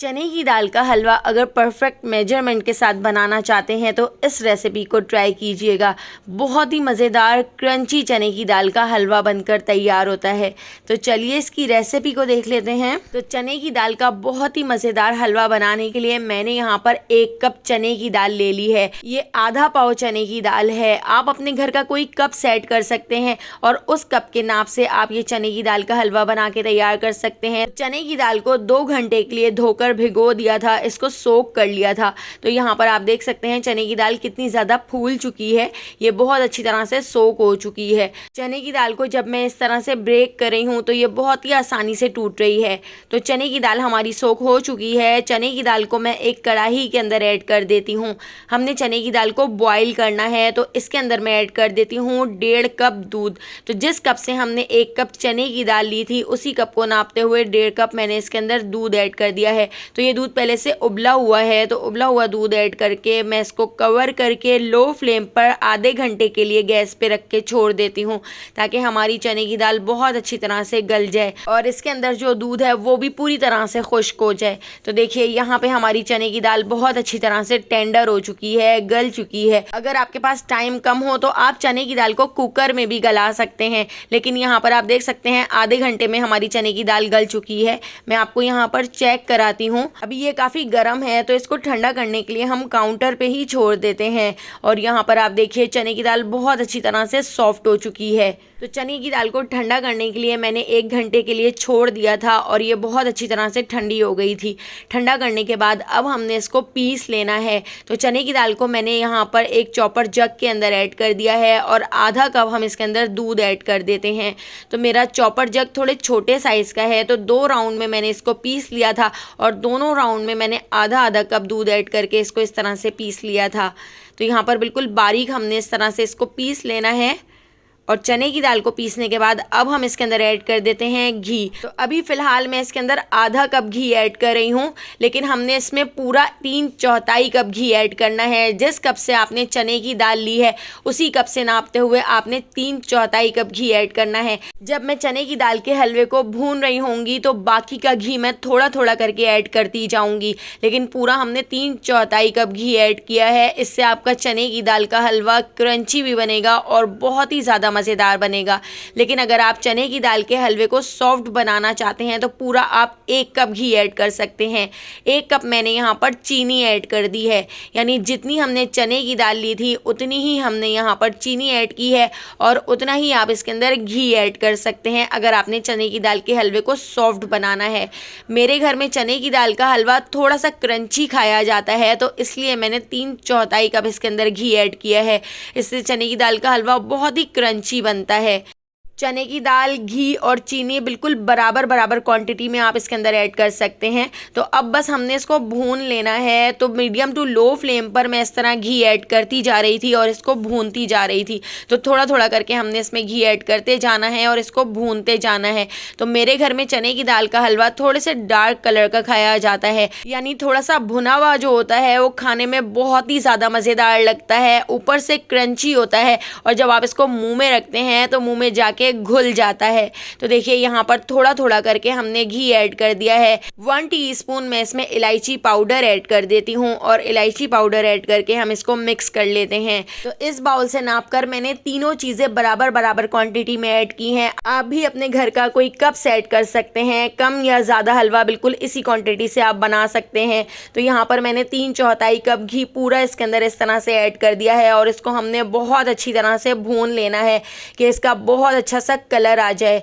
चने की दाल का हलवा अगर परफेक्ट मेजरमेंट के साथ बनाना चाहते हैं तो इस रेसिपी को ट्राई कीजिएगा। बहुत ही मज़ेदार क्रंची चने की दाल का हलवा बनकर तैयार होता है। तो चलिए इसकी रेसिपी को देख लेते हैं। तो चने की दाल का बहुत ही मज़ेदार हलवा बनाने के लिए मैंने यहाँ पर 1 कप चने की दाल ले ली है। ये आधा पाव चने की दाल है। आप अपने घर का कोई कप सेट कर सकते हैं और उस कप के नाप से आप ये चने की दाल का हलवा बना के तैयार कर सकते हैं। चने की दाल को 2 घंटे के लिए धोकर भिगो दिया था, इसको सोक कर लिया था। तो यहाँ पर आप देख सकते हैं चने की दाल कितनी ज़्यादा फूल चुकी है, ये बहुत अच्छी तरह से सोक हो चुकी है। चने की दाल को जब मैं इस तरह से ब्रेक कर रही हूँ तो ये बहुत ही आसानी से टूट रही है। तो चने की दाल हमारी सोक हो चुकी है। चने की दाल को मैं एक कढ़ाई के अंदर ऐड कर देती हूँ। हमने चने की दाल को बॉईल करना है तो इसके अंदर मैं ऐड कर देती हूँ 1.5 कप दूध। तो जिस कप से हमने 1 कप चने की दाल ली थी उसी कप को नापते हुए 1.5 कप मैंने इसके अंदर दूध ऐड कर दिया है। तो ये दूध पहले से उबला हुआ है, तो उबला हुआ दूध ऐड करके मैं इसको कवर करके लो फ्लेम पर आधे घंटे के लिए गैस पे रख के छोड़ देती हूँ ताकि हमारी चने की दाल बहुत अच्छी तरह से गल जाए और इसके अंदर जो दूध है वो भी पूरी तरह से खुश्क हो जाए। तो देखिए यहाँ पे हमारी चने की दाल बहुत अच्छी तरह से टेंडर हो चुकी है, गल चुकी है। अगर आपके पास टाइम कम हो तो आप चने की दाल को कुकर में भी गला सकते हैं, लेकिन यहाँ पर आप देख सकते हैं आधे घंटे में हमारी चने की दाल गल चुकी है। मैं आपको यहाँ पर चेक कराती हूँ। अभी ये काफ़ी गर्म है तो इसको ठंडा करने के लिए हम काउंटर पे ही छोड़ देते हैं। और यहाँ पर आप देखिए चने की दाल बहुत अच्छी तरह से सॉफ्ट हो चुकी है। तो चने की दाल को ठंडा करने के लिए मैंने 1 घंटे के लिए छोड़ दिया था और ये बहुत अच्छी तरह से ठंडी हो गई थी। ठंडा करने के बाद अब हमने इसको पीस लेना है। तो चने की दाल को मैंने यहाँ पर एक चॉपर जग के अंदर ऐड कर दिया है और आधा कप हम इसके अंदर दूध ऐड कर देते हैं। तो मेरा चॉपर जग थोड़े छोटे साइज़ का है तो 2 राउंड में मैंने इसको पीस लिया था और दोनों राउंड में मैंने आधा आधा कप दूध ऐड करके इसको इस तरह से पीस लिया था। तो यहाँ पर बिल्कुल बारीक हमने इस तरह से इसको पीस लेना है। और चने की दाल को पीसने के बाद अब हम इसके अंदर ऐड कर देते हैं घी। तो अभी फ़िलहाल मैं इसके अंदर आधा कप घी ऐड कर रही हूँ, लेकिन हमने इसमें पूरा 3/4 कप घी ऐड करना है। जिस कप से आपने चने की दाल ली है उसी कप से नापते हुए आपने 3/4 कप घी ऐड करना है। जब मैं चने की दाल के हलवे को भून रही होंगी तो बाकी का घी मैं थोड़ा थोड़ा करके ऐड करती जाऊँगी, लेकिन पूरा हमने 3/4 कप घी ऐड किया है। इससे आपका चने की दाल का हलवा क्रंची भी बनेगा और बहुत ही ज़्यादा मज़ेदार बनेगा। लेकिन अगर आप चने की दाल के हलवे को सॉफ्ट बनाना चाहते हैं तो पूरा आप 1 कप घी ऐड कर सकते हैं। 1 कप मैंने यहाँ पर चीनी ऐड कर दी है, यानी जितनी हमने चने की दाल ली थी उतनी ही हमने यहाँ पर चीनी ऐड की है और उतना ही आप इसके अंदर घी ऐड कर सकते हैं अगर आपने चने की दाल के हलवे को सॉफ्ट बनाना है। मेरे घर में चने की दाल का हलवा थोड़ा सा क्रंची खाया जाता है तो इसलिए मैंने 3/4 कप इसके अंदर घी ऐड किया है। इससे चने की दाल का हलवा बहुत ही क्रंची बनता है। चने की दाल, घी और चीनी बिल्कुल बराबर बराबर क्वांटिटी में आप इसके अंदर ऐड कर सकते हैं। तो अब बस हमने इसको भून लेना है। तो मीडियम टू लो फ्लेम पर मैं इस तरह घी ऐड करती जा रही थी और इसको भूनती जा रही थी। तो थोड़ा थोड़ा करके हमने इसमें घी ऐड करते जाना है और इसको भूनते जाना है। तो मेरे घर में चने की दाल का हलवा थोड़े से डार्क कलर का खाया जाता है, यानी थोड़ा सा भुना हुआ जो होता है वो खाने में बहुत ही ज़्यादा मज़ेदार लगता है, ऊपर से क्रंची होता है और जब आप इसको मुँह में रखते हैं तो मुँह में जाके घुल जाता है। तो देखिए यहाँ पर थोड़ा थोड़ा करके हमने घी ऐड कर दिया है। 1 टीस्पून मैं इसमें इलायची पाउडर ऐड कर देती हूँ और इलायची पाउडर ऐड करके हम इसको मिक्स कर लेते हैं। तो इस बाउल से नापकर मैंने तीनों चीज़ें बराबर बराबर क्वांटिटी में ऐड की हैं। आप भी अपने घर का कोई कप सेट कर सकते हैं, कम या ज़्यादा हलवा बिल्कुल इसी क्वांटिटी से आप बना सकते हैं। तो यहाँ पर मैंने 3/4 कप घी पूरा इसके अंदर इस तरह से ऐड कर दिया है और इसको हमने बहुत अच्छी तरह से भून लेना है कि इसका बहुत अच्छा सा कलर आ जाए।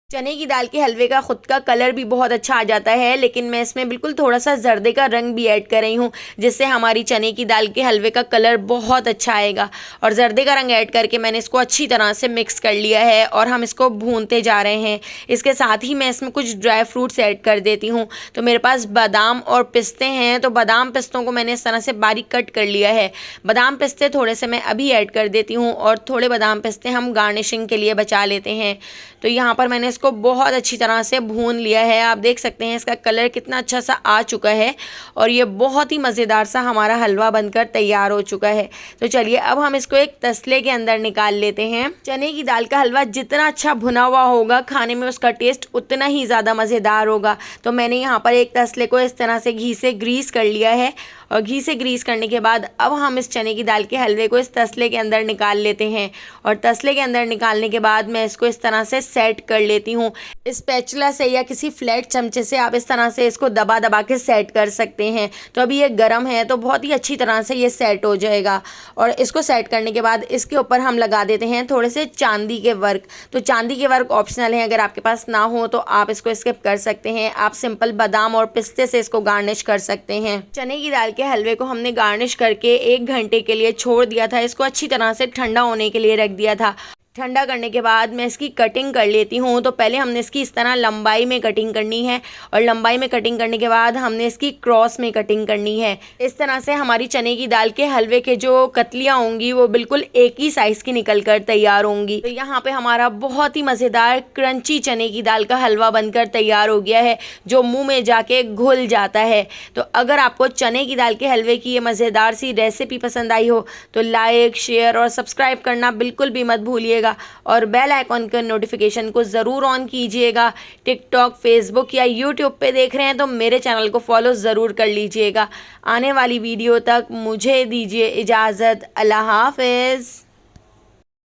चने की दाल के हलवे का खुद का कलर भी बहुत अच्छा आ जाता है, लेकिन मैं इसमें बिल्कुल थोड़ा सा जर्दे का रंग भी ऐड कर रही हूँ जिससे हमारी चने की दाल के हलवे का कलर बहुत अच्छा आएगा। और जर्दे का रंग ऐड करके मैंने इसको अच्छी तरह से मिक्स कर लिया है और हम इसको भूनते जा रहे हैं। इसके साथ ही मैं इसमें कुछ ड्राई फ्रूट्स ऐड कर देती हूँ। तो मेरे पास बादाम और पिस्ते हैं, तो बादाम पिस्तों को मैंने इस तरह से बारीक कट कर लिया है। बादाम पिस्ते थोड़े से मैं अभी ऐड कर देती हूँ और थोड़े बादाम पिस्ते हम गार्निशिंग के लिए बचा लेते हैं। तो यहाँ पर मैंने इसको बहुत अच्छी तरह से भून लिया है। आप देख सकते हैं इसका कलर कितना अच्छा सा आ चुका है और ये बहुत ही मज़ेदार सा हमारा हलवा बनकर तैयार हो चुका है। तो चलिए अब हम इसको एक तसले के अंदर निकाल लेते हैं। चने की दाल का हलवा जितना अच्छा भुना हुआ होगा खाने में उसका टेस्ट उतना ही ज़्यादा मज़ेदार होगा। तो मैंने यहाँ पर एक तसले को इस तरह से घी से ग्रीस कर लिया है और घी से ग्रीस करने के बाद अब हम इस चने की दाल के हलवे को इस तसले के अंदर निकाल लेते हैं और तसले के अंदर निकालने के बाद मैं इसको इस तरह से सेट कर लेती हूँ। स्पैचुला से या किसी फ्लैट चमचे से आप इस तरह से इसको दबा दबा के सेट कर सकते हैं। तो अभी ये गर्म है तो बहुत ही अच्छी तरह से ये सेट हो जाएगा और इसको सेट करने के बाद इसके ऊपर हम लगा देते हैं थोड़े से चांदी के वर्क। तो चांदी के वर्क ऑप्शनल है, अगर आपके पास ना हो तो आप इसको स्किप कर सकते हैं। आप सिंपल बादाम और पिस्ते से इसको गार्निश कर सकते हैं। चने की दाल के हलवे को हमने गार्निश करके 1 घंटे के लिए छोड़ दिया था। इसको अच्छी तरह से ठंडा होने के लिए रख दिया था। ठंडा करने के बाद मैं इसकी कटिंग कर लेती हूँ। तो पहले हमने इसकी इस तरह लंबाई में कटिंग करनी है और लंबाई में कटिंग करने के बाद हमने इसकी क्रॉस में कटिंग करनी है। इस तरह से हमारी चने की दाल के हलवे के जो कतलियाँ होंगी वो बिल्कुल एक ही साइज़ की निकल कर तैयार होंगी। तो यहाँ पे हमारा बहुत ही मज़ेदार क्रंची चने की दाल का हलवा बनकर तैयार हो गया है जो मुँह में जाके घुल जाता है। तो अगर आपको चने की दाल के हलवे की ये मज़ेदार सी रेसिपी पसंद आई हो तो लाइक, शेयर और सब्सक्राइब करना बिल्कुल भी मत भूलिएगा और बेल आइकॉन के नोटिफिकेशन को ज़रूर ऑन कीजिएगा। टिकटॉक, फेसबुक या यूट्यूब पे देख रहे हैं तो मेरे चैनल को फॉलो ज़रूर कर लीजिएगा। आने वाली वीडियो तक मुझे दीजिए इजाज़त। अल्लाह हाफ़िज़।